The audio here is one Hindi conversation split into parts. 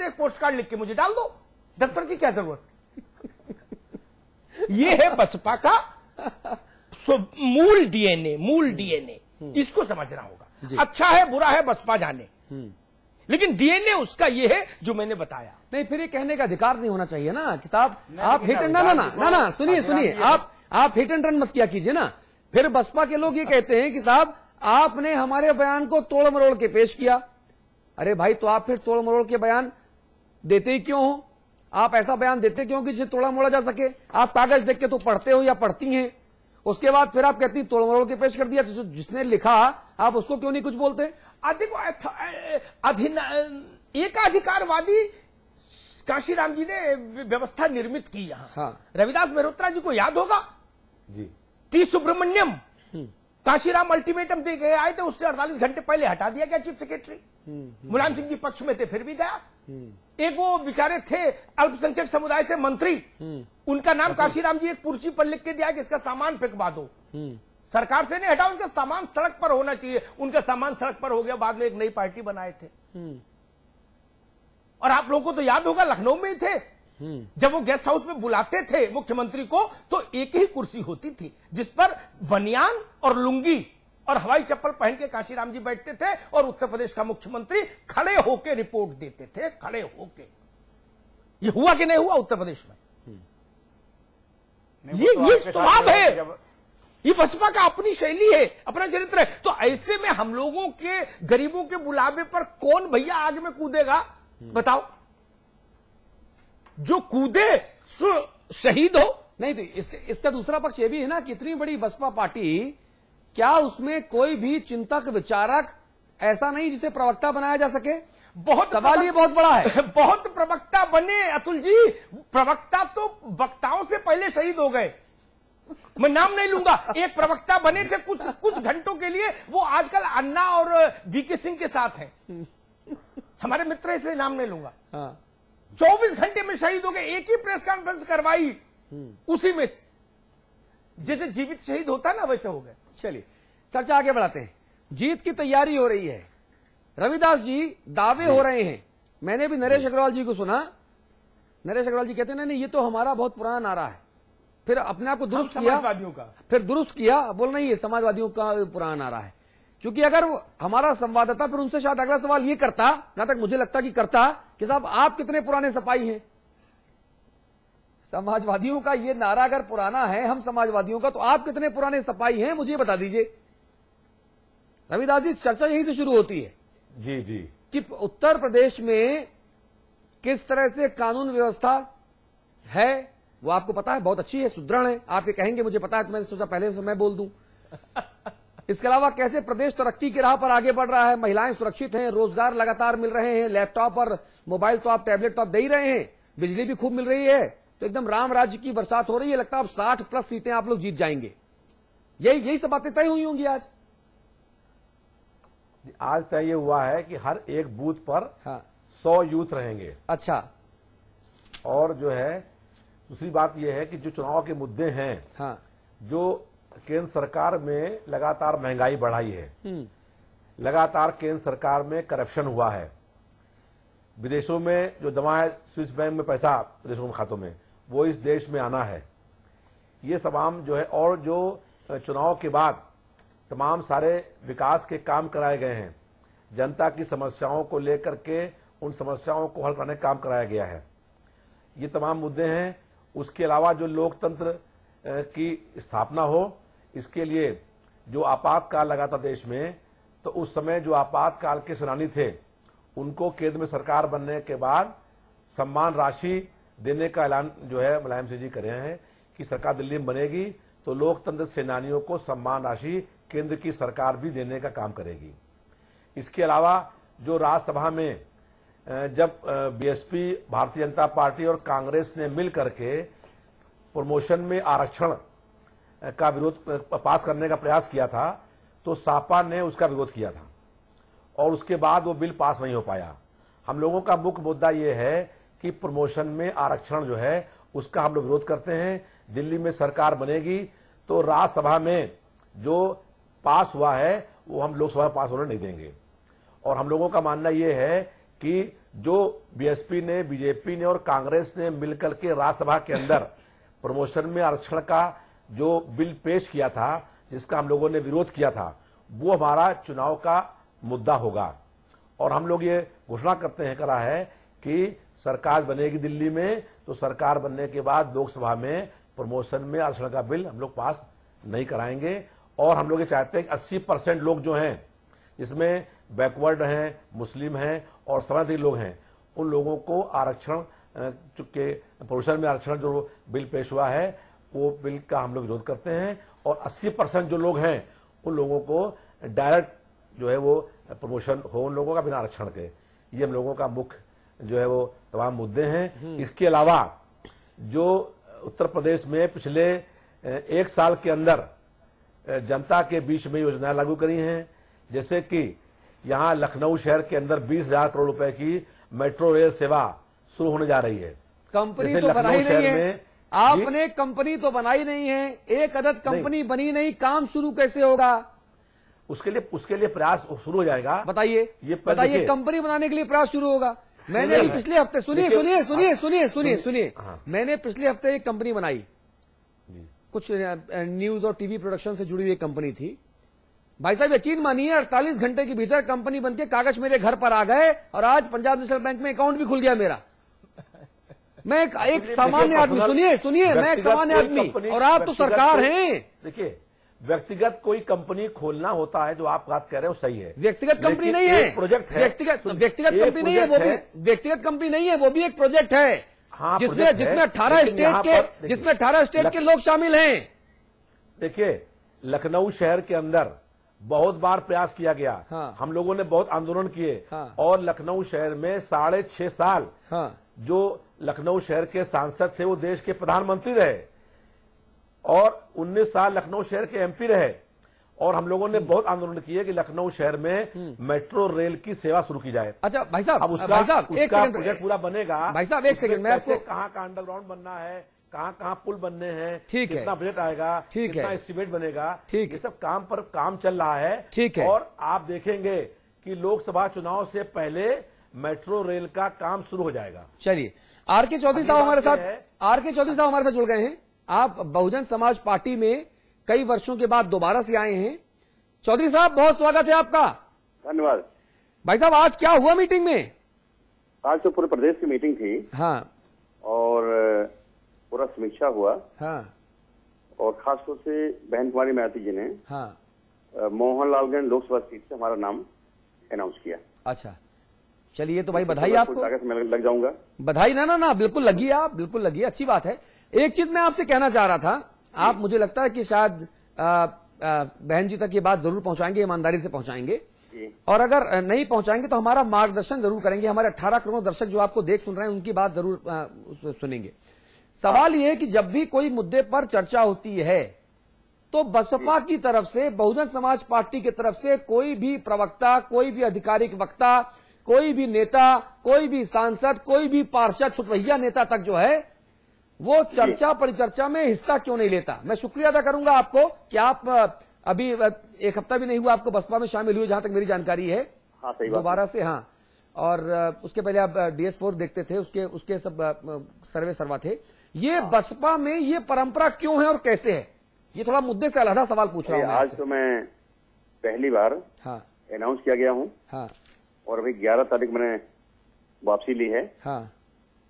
से एक पोस्ट कार्ड लिख के मुझे डाल दो, दफ्तर की क्या जरूरत। ये है बसपा का मूल डीएनए, इसको समझना होगा। अच्छा है बुरा है बसपा जाने, लेकिन डीएनए उसका ये है जो मैंने बताया। नहीं, फिर ये कहने का अधिकार नहीं होना चाहिए ना कि साहब आप हिट एंड ना सुनिए आप हिट एंड रन मत किया कीजिए ना। फिर बसपा के लोग ये कहते हैं कि साहब आपने हमारे बयान को तोड़ मरोड़ के पेश किया। अरे भाई, तो आप फिर तोड़ मरोड़ के बयान देते ही क्यों हो? आप ऐसा बयान देते क्यों कि जिसे तोड़ा मोड़ा जा सके? आप कागज देख के तो पढ़ते हो या पढ़ती हैं, उसके बाद फिर आप कहती तोड़ मरोड़ के पेश कर दिया, तो जिसने लिखा आप उसको क्यों नहीं कुछ बोलते? देखो, एकाधिकारवादी काशीराम जी ने व्यवस्था निर्मित की यहां। हाँ। रविदास मेहरोत्रा जी को याद होगा जी। टी सुब्रमण्यम काशीराम अल्टीमेटम दे गए आए थे, उससे 48 घंटे पहले हटा दिया गया चीफ सेक्रेटरी। मुलायम सिंह जी पक्ष में थे, फिर भी गया। एक वो बेचारे थे अल्पसंख्यक समुदाय से मंत्री, उनका नाम काशीराम जी एक पर्ची पर लिख के दिया कि इसका सामान फेंकवा दो। सरकार से नहीं हटा, उनका सामान सड़क पर होना चाहिए। उनका सामान सड़क पर हो गया, बाद में एक नई पार्टी बनाए थे। और आप लोगों को तो याद होगा लखनऊ में ही थे, जब वो गेस्ट हाउस में बुलाते थे मुख्यमंत्री को, तो एक ही कुर्सी होती थी जिस पर बनियान और लुंगी और हवाई चप्पल पहन के काशीराम जी बैठते थे, और उत्तर प्रदेश का मुख्यमंत्री खड़े होकर रिपोर्ट देते थे, खड़े होके। ये हुआ कि नहीं हुआ उत्तर प्रदेश में? ये स्वभाव है, ये बसपा का अपनी शैली है, अपना चरित्र है। तो ऐसे में हम लोगों के गरीबों के बुलावे पर कौन भैया आगे में कूदेगा बताओ? जो कूदे सो शहीद हो। नहीं, तो इसका दूसरा पक्ष ये भी है ना, कितनी बड़ी बसपा पार्टी, क्या उसमें कोई भी चिंतक विचारक ऐसा नहीं जिसे प्रवक्ता बनाया जा सके? बहुत सवाल ये बहुत बड़ा है। बहुत प्रवक्ता बने अतुल जी, प्रवक्ता तो वक्ताओं से पहले शहीद हो गए। मैं नाम नहीं लूंगा, एक प्रवक्ता बने थे कुछ घंटों के लिए, वो आजकल अन्ना और वीके सिंह के साथ हैं, हमारे मित्र, इसलिए नाम नहीं लूंगा। हाँ। 24 घंटे में शहीद हो गए, एक ही प्रेस कॉन्फ्रेंस करवाई, उसी में जैसे जीवित शहीद होता है ना, वैसे हो गए। चलिए चर्चा आगे बढ़ाते हैं। जीत की तैयारी हो रही है, रविदास जी दावे हो रहे हैं। मैंने भी नरेश अग्रवाल जी को सुना, नरेश अग्रवाल जी कहते हैं नहीं, ये तो हमारा बहुत पुराना नारा है। फिर अपने आप को दुरुस्त किया, समाजवादियों का, फिर दुरुस्त किया, बोल नहीं ये समाजवादियों का पुराना नारा है। क्योंकि अगर हमारा संवाददाता फिर उनसे शायद अगला सवाल ये करता, जहां तक मुझे लगता कि करता, कि साहब आप कितने पुराने सपाही हैं? समाजवादियों का ये नारा अगर पुराना है, हम समाजवादियों का, तो आप कितने पुराने सपाही हैं मुझे बता दीजिए। रविदास जी, चर्चा यहीं से शुरू होती है जी जी कि उत्तर प्रदेश में किस तरह से कानून व्यवस्था है, वो आपको पता है, बहुत अच्छी है, सुदृढ़ है। आप ये कहेंगे मुझे पता है, तो मैंने सोचा पहले से मैं बोल दूं। इसके अलावा कैसे प्रदेश तरक्की की राह पर आगे बढ़ रहा है, महिलाएं सुरक्षित हैं, रोजगार लगातार मिल रहे हैं, लैपटॉप और मोबाइल तो आप, टैबलेट तो आप दे ही रहे हैं, बिजली भी खूब मिल रही है, तो एकदम राम राज्य की बरसात हो रही है। लगता है अब 60+ सीटें आप लोग जीत जाएंगे। यही सब बातें तय हुई होंगी आज। आज तय ये हुआ है कि हर एक बूथ पर 100 यूथ रहेंगे। अच्छा। और जो है दूसरी बात यह है कि जो चुनाव के मुद्दे हैं, जो केंद्र सरकार में लगातार महंगाई बढ़ाई है, लगातार केंद्र सरकार में करप्शन हुआ है, विदेशों में जो जमा है स्विस बैंक में पैसा विदेशों के खातों में, वो इस देश में आना है, ये तमाम जो है, और जो चुनाव के बाद तमाम सारे विकास के काम कराए गए हैं, जनता की समस्याओं को लेकर के उन समस्याओं को हल करने का काम कराया गया है, ये तमाम मुद्दे हैं। उसके अलावा जो लोकतंत्र की स्थापना हो, इसके लिए जो आपातकाल लगा था देश में, तो उस समय जो आपातकाल के सेनानी थे, उनको केंद्र में सरकार बनने के बाद सम्मान राशि देने का ऐलान जो है मुलायम सिंह जी कर रहे हैं कि सरकार दिल्ली में बनेगी तो लोकतंत्र सेनानियों को सम्मान राशि केंद्र की सरकार भी देने का काम करेगी। इसके अलावा जो राज्यसभा में जब बीएसपी, भारतीय जनता पार्टी और कांग्रेस ने मिल करके प्रमोशन में आरक्षण का विरोध पास करने का प्रयास किया था, तो सापा ने उसका विरोध किया था और उसके बाद वो बिल पास नहीं हो पाया। हम लोगों का मुख्य मुद्दा ये है कि प्रमोशन में आरक्षण जो है उसका हम लोग विरोध करते हैं। दिल्ली में सरकार बनेगी तो राज्यसभा में जो पास हुआ है वो हम लोकसभा में पास होने नहीं देंगे। और हम लोगों का मानना ये है कि जो बीएसपी ने, बीजेपी ने और कांग्रेस ने मिलकर के राज्यसभा के अंदर प्रमोशन में आरक्षण का जो बिल पेश किया था, जिसका हम लोगों ने विरोध किया था, वो हमारा चुनाव का मुद्दा होगा। और हम लोग ये घोषणा करते हैं करा है कि सरकार बनेगी दिल्ली में, तो सरकार बनने के बाद लोकसभा में प्रमोशन में आरक्षण का बिल हम लोग पास नहीं कराएंगे। और हम लोग ये चाहते हैं कि 80% लोग जो हैं, जिसमें बैकवर्ड हैं, मुस्लिम हैं और समाजवादी लोग हैं, उन लोगों को आरक्षण के प्रमोशन में आरक्षण जो बिल पेश हुआ है, वो बिल का हम लोग विरोध करते हैं। और 80% जो लोग हैं, उन लोगों को डायरेक्ट जो है वो प्रमोशन हो उन लोगों का बिना आरक्षण के। ये हम लोगों का मुख्य जो है वो तमाम मुद्दे हैं। इसके अलावा जो उत्तर प्रदेश में पिछले 1 साल के अंदर जनता के बीच में योजनाएं लागू करी हैं, जैसे कि यहां लखनऊ शहर के अंदर 20,000 करोड़ रुपए की मेट्रो रेल सेवा शुरू होने जा रही है। कंपनी तो बनाई नहीं है आपने, कंपनी तो बनाई नहीं है, एक अदद कंपनी बनी नहीं, काम शुरू कैसे होगा? उसके लिए प्रयास शुरू हो जाएगा। बताइए, कंपनी बनाने के लिए प्रयास शुरू होगा। मैंने अभी पिछले हफ्ते सुनिए, मैंने पिछले हफ्ते एक कंपनी बनाई, कुछ न्यूज और टीवी प्रोडक्शन से जुड़ी हुई कंपनी थी। भाई साहब यकीन मानिए 48 घंटे के भीतर कंपनी बनके कागज मेरे घर पर आ गए और आज पंजाब नेशनल बैंक में अकाउंट भी खुल गया मेरा। मैं एक सामान्य आदमी, सुनिए मैं एक सामान्य आदमी और आप तो सरकार हैं। देखिए, व्यक्तिगत कोई कंपनी खोलना होता है, जो आप बात कह रहे हो सही है। व्यक्तिगत कंपनी नहीं है, प्रोजेक्ट है। व्यक्तिगत कंपनी नहीं है, वो भी व्यक्तिगत कंपनी नहीं है, वो भी एक प्रोजेक्ट है। हाँ, जिसमें 18 स्टेट के लोग शामिल हैं। देखिए, लखनऊ शहर के अंदर बहुत बार प्रयास किया गया। हाँ। हम लोगों ने बहुत आंदोलन किए। हाँ। और लखनऊ शहर में 6.5 साल हाँ। जो लखनऊ शहर के सांसद थे, वो देश के प्रधानमंत्री रहे और 19 साल लखनऊ शहर के एमपी रहे। और हम लोगों ने बहुत आंदोलन किए कि लखनऊ शहर में मेट्रो रेल की सेवा शुरू की जाए। अच्छा भाई साहब, अब उसका प्रोजेक्ट पूरा बनेगा। भाई साहब एक सेकंड, मैं आपको कहाँ अंडरग्राउंड बनना है, कहाँ पुल बनने हैं, ठीक है, कितना बजट आएगा, कितना एस्टिमेट बनेगा, ठीक, ये सब काम पर काम चल रहा है। ठीक है। और आप देखेंगे कि लोकसभा चुनाव से पहले मेट्रो रेल का काम शुरू हो जाएगा। चलिए, आर.के. चौधरी साहब हमारे साथ जुड़ गए हैं। आप बहुजन समाज पार्टी में कई वर्षों के बाद दोबारा से आए हैं। चौधरी साहब बहुत स्वागत है आपका। धन्यवाद। भाई साहब आज क्या हुआ मीटिंग में? आज तो पूरे प्रदेश की मीटिंग थी। हाँ। और पूरा समीक्षा हुआ। हाँ। और खासतौर से बहन कुमारी मायावती जी ने हाँ मोहनलालगंज लोकसभा सीट से हमारा नाम अनाउंस किया। अच्छा, चलिए तो भाई बधाई आपको। ताकत में लग जाऊंगा। बधाई। ना बिल्कुल लगी, आप बिल्कुल लगी, अच्छी बात है। एक चीज मैं आपसे कहना चाह रहा था, आप मुझे लगता है कि शायद बहन जी तक ये बात जरूर पहुंचाएंगे, ईमानदारी से पहुंचाएंगे, और अगर नहीं पहुंचाएंगे तो हमारा मार्गदर्शन जरूर करेंगे। हमारे 18 करोड़ दर्शक जो आपको देख सुन रहे हैं उनकी बात जरूर सुनेंगे। सवाल ये है कि जब भी कोई मुद्दे पर चर्चा होती है तो बसपा की तरफ से, बहुजन समाज पार्टी की तरफ से कोई भी प्रवक्ता, कोई भी आधिकारिक वक्ता, कोई भी नेता, कोई भी सांसद, कोई भी पार्षद, छुटभैया नेता तक जो है वो चर्चा परिचर्चा में हिस्सा क्यों नहीं लेता। मैं शुक्रिया अदा करूंगा आपको कि आप अभी 1 हफ्ता भी नहीं हुआ आपको बसपा में शामिल हुए, जहां तक मेरी जानकारी है। हाँ, सही दोबारा से। हाँ, और उसके पहले आप DS4 देखते थे, उसके सब सर्वे सर्वा थे। ये बसपा में ये परंपरा क्यों है और कैसे है, ये थोड़ा मुद्दे से अलग सवाल पूछ रहा हूँ। आज तो मैं पहली बार अनाउंस किया गया हूँ। हाँ। और अभी 11 तारीख मैंने वापसी ली है। हाँ।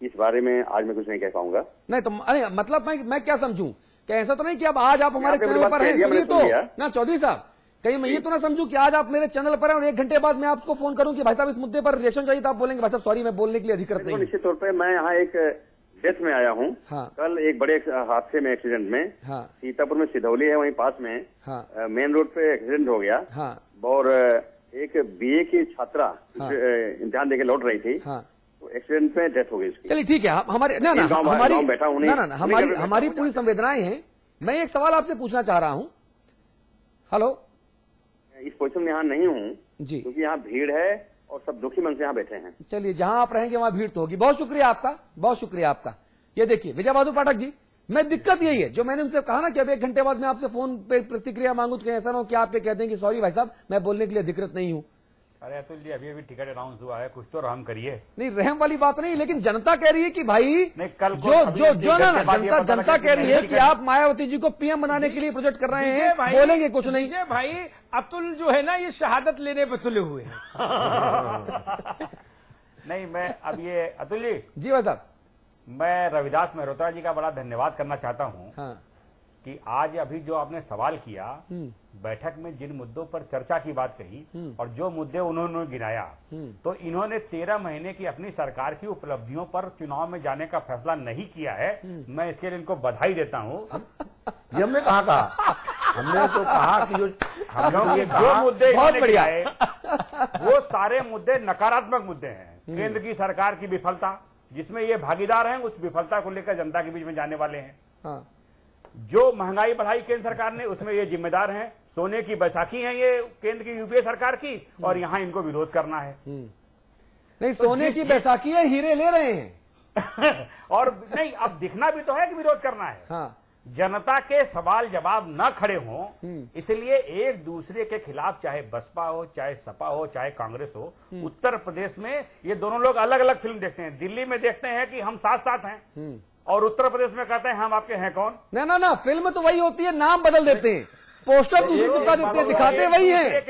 इस बारे में आज मैं कुछ नहीं कह पाऊंगा। नहीं तो अरे मतलब मैं क्या समझूं कि ऐसा तो नहीं कि अब आज आप हमारे चैनल पर हैं, सुनिए तो ना चौधरी साहब, कहीं मैं ये तो ना समझूं कि आज आप मेरे चैनल पर हैं और 1 घंटे बाद मैं आपको फोन करूं कि भाई साहब इस मुद्दे पर रिएक्शन चाहिए, तो आप बोलेंगे भाई साहब सॉरी मैं बोलने के लिए अधिकृत नहीं। निश्चित तौर पर मैं यहाँ एक डेथ में आया हूँ। हाँ। कल एक बड़े हादसे में, एक्सीडेंट में, हाँ। सीतापुर में सिधौली है वहीं पास में, हाँ। मेन रोड पे एक्सीडेंट हो गया। हाँ। और एक BA की छात्रा इम्तिहान देके लौट रही थी। हाँ। तो एक्सीडेंट में डेथ हो गई उसकी। चलिए ठीक है, हमारे हमारी पूरी संवेदनाएं हैं। मैं एक सवाल आपसे पूछना चाह रहा हूँ। हेलो, इस पोजीशन में यहाँ नहीं हूँ जी, क्योंकि यहाँ भीड़ है और सब दुखी मन से यहाँ बैठे हैं। चलिए, जहां आप रहेंगे वहां भीड़ तो होगी। बहुत शुक्रिया आपका, बहुत शुक्रिया आपका। ये देखिए विजय बहादुर पाठक जी, मैं दिक्कत यही है जो मैंने उनसे कहा ना कि अब 1 घंटे बाद मैं आपसे फोन पे प्रतिक्रिया मांगू तो ऐसा ना हो कि आप ये कह दें कि सॉरी भाई साहब मैं बोलने के लिए अधिकृत नहीं हूं। अरे अतुल जी, अभी अभी टिकट अनाउंस हुआ है, कुछ तो रहम करिए। नहीं, रहम वाली बात नहीं, लेकिन जनता कह रही है कि भाई नहीं, कल को जनता कह रही है कि आप मायावती जी को पीएम बनाने के लिए प्रोजेक्ट कर रहे हैं, बोलेंगे कुछ नहीं। विजय भाई, अतुल जो है ना, ये शहादत लेने पे तुले हुए हैं। नहीं, मैं अब ये अतुल जी भाई साहब, मैं रविदास मेहरोत्रा जी का बड़ा धन्यवाद करना चाहता हूँ। हाँ। कि आज अभी जो आपने सवाल किया, बैठक में जिन मुद्दों पर चर्चा की बात कही और जो मुद्दे उन्होंने गिनाया, तो इन्होंने 13 महीने की अपनी सरकार की उपलब्धियों पर चुनाव में जाने का फैसला नहीं किया है। मैं इसके लिए इनको बधाई देता हूँ। ये हमने कहा हमने तो कहा कि जो मुद्दे बहुत बढ़िया है वो सारे मुद्दे नकारात्मक मुद्दे हैं। केंद्र की सरकार की विफलता, जिसमें ये भागीदार हैं, उस विफलता को लेकर जनता के बीच में जाने वाले हैं। हाँ। जो महंगाई बढ़ाई केंद्र सरकार ने, उसमें ये जिम्मेदार हैं। सोने की बैसाखी है ये केंद्र की यूपीए सरकार की, और यहां इनको विरोध करना है। नहीं, सोने की बैसाखी है, हीरे ले रहे हैं। और नहीं, अब दिखना भी तो है कि विरोध करना है। हाँ। जनता के सवाल जवाब न खड़े हों, इसलिए एक दूसरे के खिलाफ, चाहे बसपा हो, चाहे सपा हो, चाहे कांग्रेस हो, उत्तर प्रदेश में ये दोनों लोग अलग अलग फिल्म देखते हैं। दिल्ली में देखते हैं कि हम साथ साथ हैं, और उत्तर प्रदेश में कहते हैं हम आपके हैं कौन। ना, फिल्म तो वही होती है, नाम बदल देते हैं, पोस्टर दूसरी चिपका देते हैं, दिखाते वही है,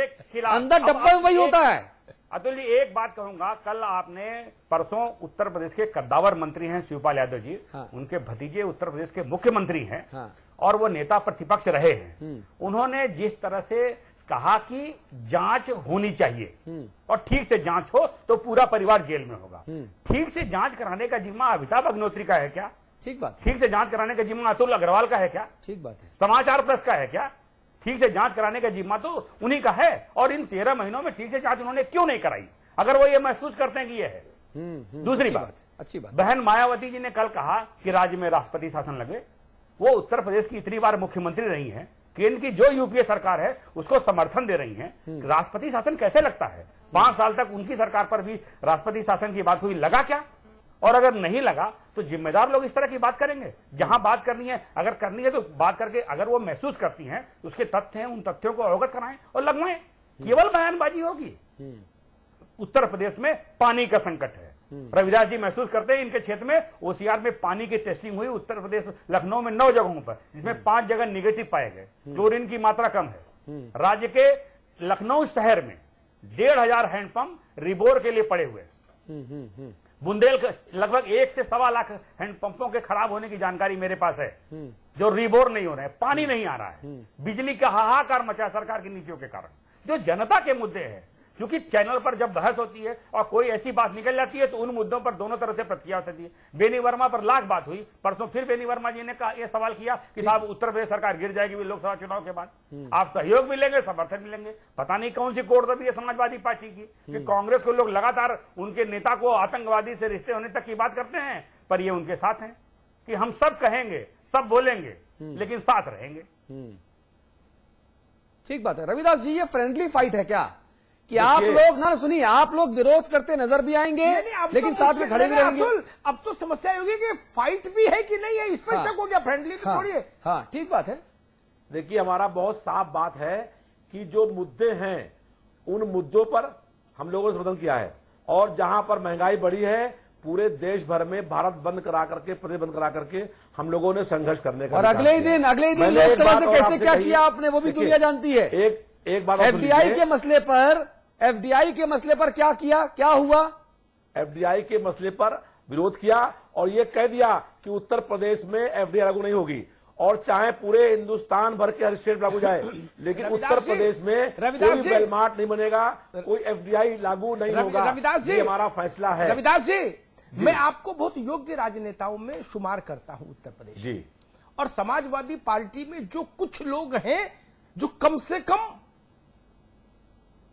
अंदर डब्बा वही होता है। अतुल जी, एक बात कहूंगा, कल आपने परसों उत्तर प्रदेश के कद्दावर मंत्री हैं शिवपाल यादव जी, हाँ। उनके भतीजे उत्तर प्रदेश के मुख्यमंत्री हैं, हाँ। और वो नेता प्रतिपक्ष रहे हैं। उन्होंने जिस तरह से कहा कि जांच होनी चाहिए और ठीक से जांच हो तो पूरा परिवार जेल में होगा। ठीक से जांच कराने का जिम्मा अमिताभ अग्निहोत्री का है क्या? ठीक बात। ठीक से जांच कराने का जिम्मा अतुल अग्रवाल का है क्या? ठीक बात है। समाचार प्रेस का है क्या? ठीक से जांच कराने का जिम्मा तो उन्हीं का है। और इन 13 महीनों में ठीक से जांच उन्होंने क्यों नहीं कराई, अगर वो ये महसूस करते हैं कि ये है। दूसरी बात, अच्छी बात, बहन मायावती जी ने कल कहा कि राज्य में राष्ट्रपति शासन लगे। वो उत्तर प्रदेश की इतनी बार मुख्यमंत्री रही हैं, केंद्र की जो यूपीए सरकार है उसको समर्थन दे रही हैं। राष्ट्रपति शासन कैसे लगता है? 5 साल तक उनकी सरकार पर भी राष्ट्रपति शासन की बात हुई, लगा क्या? और अगर नहीं लगा तो जिम्मेदार लोग इस तरह की बात करेंगे। जहां बात करनी है, अगर करनी है तो बात करके, अगर वो महसूस करती हैं उसके तथ्य हैं, उन तथ्यों को अवगत कराएं और लगवाएं। केवल बयानबाजी होगी। उत्तर प्रदेश में पानी का संकट है। रविदास जी महसूस करते हैं इनके क्षेत्र में ओसीआर में पानी की टेस्टिंग हुई उत्तर प्रदेश लखनऊ में 9 जगहों पर, जिसमें 5 जगह निगेटिव पाए गए, क्लोरीन की मात्रा कम है। राज्य के लखनऊ शहर में 1,500 हैंडपंप रिबोर के लिए पड़े हुए। बुंदेल लगभग 1 से 1.25 लाख हैंडपंपों के खराब होने की जानकारी मेरे पास है, जो रिबोर नहीं हो रहे हैं, पानी नहीं आ रहा है। बिजली का हाहाकार मचा सरकार की नीतियों के कारण। जो जनता के मुद्दे हैं, क्योंकि चैनल पर जब बहस होती है और कोई ऐसी बात निकल जाती है तो उन मुद्दों पर दोनों तरह से प्रतिक्रिया होती है। बेनी वर्मा पर लाख बात हुई, परसों फिर बेनी वर्मा जी ने यह सवाल किया कि साहब उत्तर प्रदेश सरकार गिर जाएगी भी लोकसभा चुनाव के बाद, आप सहयोग भी लेंगे, समर्थन भी लेंगे। पता नहीं कौन सी कोर दबी है समाजवादी पार्टी की कि कांग्रेस को लोग लगातार उनके नेता को आतंकवादी से रिश्ते होने तक की बात करते हैं, पर ये उनके साथ हैं कि हम सब कहेंगे, सब बोलेंगे, लेकिन साथ रहेंगे। ठीक बात है। रविदास जी, ये फ्रेंडली फाइट है क्या कि आप लोग ना सुनिए, आप लोग विरोध करते नजर भी आएंगे लेकिन साथ में खड़े भी रहेंगे? अब तो समस्या होगी कि फाइट भी है कि नहीं है, इस पर शक हो गया। फ्रेंडली तो थोड़ी है। हाँ, ठीक बात है। देखिए, हमारा बहुत साफ बात है कि जो मुद्दे हैं उन मुद्दों पर हम लोगों ने समर्थन किया है। और जहां पर महंगाई बढ़ी है, पूरे देश भर में भारत बंद करा करके, प्रतिबंध करा करके हम लोगों ने संघर्ष करने का, और अगले ही दिन लोकसभा से कैसे क्या किया आपने, वो भी दुनिया जानती है। एक बात, एफडीआई के मसले पर क्या किया, क्या हुआ? एफडीआई के मसले पर विरोध किया और ये कह दिया कि उत्तर प्रदेश में एफडीआई लागू नहीं होगी, और चाहे पूरे हिंदुस्तान भर के हर स्टेट लागू जाए, लेकिन उत्तर प्रदेश में कोई वेलमार्ट नहीं बनेगा, कोई एफडीआई लागू नहीं होगा। रविदास जी, ये हमारा फैसला है। रविदास जी, मैं आपको बहुत योग्य राजनेताओं में शुमार करता हूं उत्तर प्रदेश जी। और समाजवादी पार्टी में जो कुछ लोग हैं जो कम से कम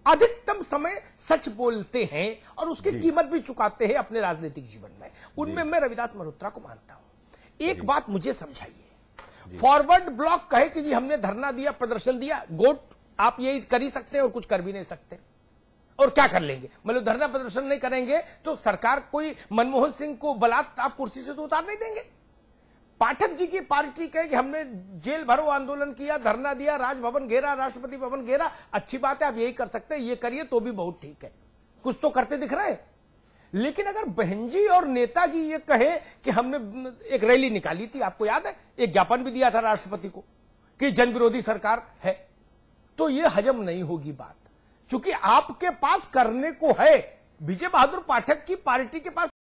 अधिकतम समय सच बोलते हैं और उसकी कीमत भी चुकाते हैं अपने राजनीतिक जीवन में, उनमें मैं रविदास मल्होत्रा को मानता हूं। एक बात मुझे समझाइए, फॉरवर्ड ब्लॉक कहे कि जी हमने धरना दिया, प्रदर्शन दिया, गोट आप यही कर ही सकते हैं और कुछ कर भी नहीं सकते, और क्या कर लेंगे? मतलब धरना प्रदर्शन नहीं करेंगे तो सरकार कोई मनमोहन सिंह को बलात् आप कुर्सी से तो उतार नहीं देंगे। पाठक जी की पार्टी कहे कि हमने जेल भरो आंदोलन किया, धरना दिया, राजभवन घेरा, राष्ट्रपति भवन घेरा, अच्छी बात है, आप यही कर सकते हैं, ये करिए तो भी बहुत ठीक है, कुछ तो करते दिख रहे हैं। लेकिन अगर बहन जी और नेताजी ये कहे कि हमने एक रैली निकाली थी, आपको याद है, एक ज्ञापन भी दिया था राष्ट्रपति को कि जन विरोधी सरकार है, तो ये हजम नहीं होगी बात, क्योंकि आपके पास करने को है। विजय बहादुर पाठक की पार्टी के पास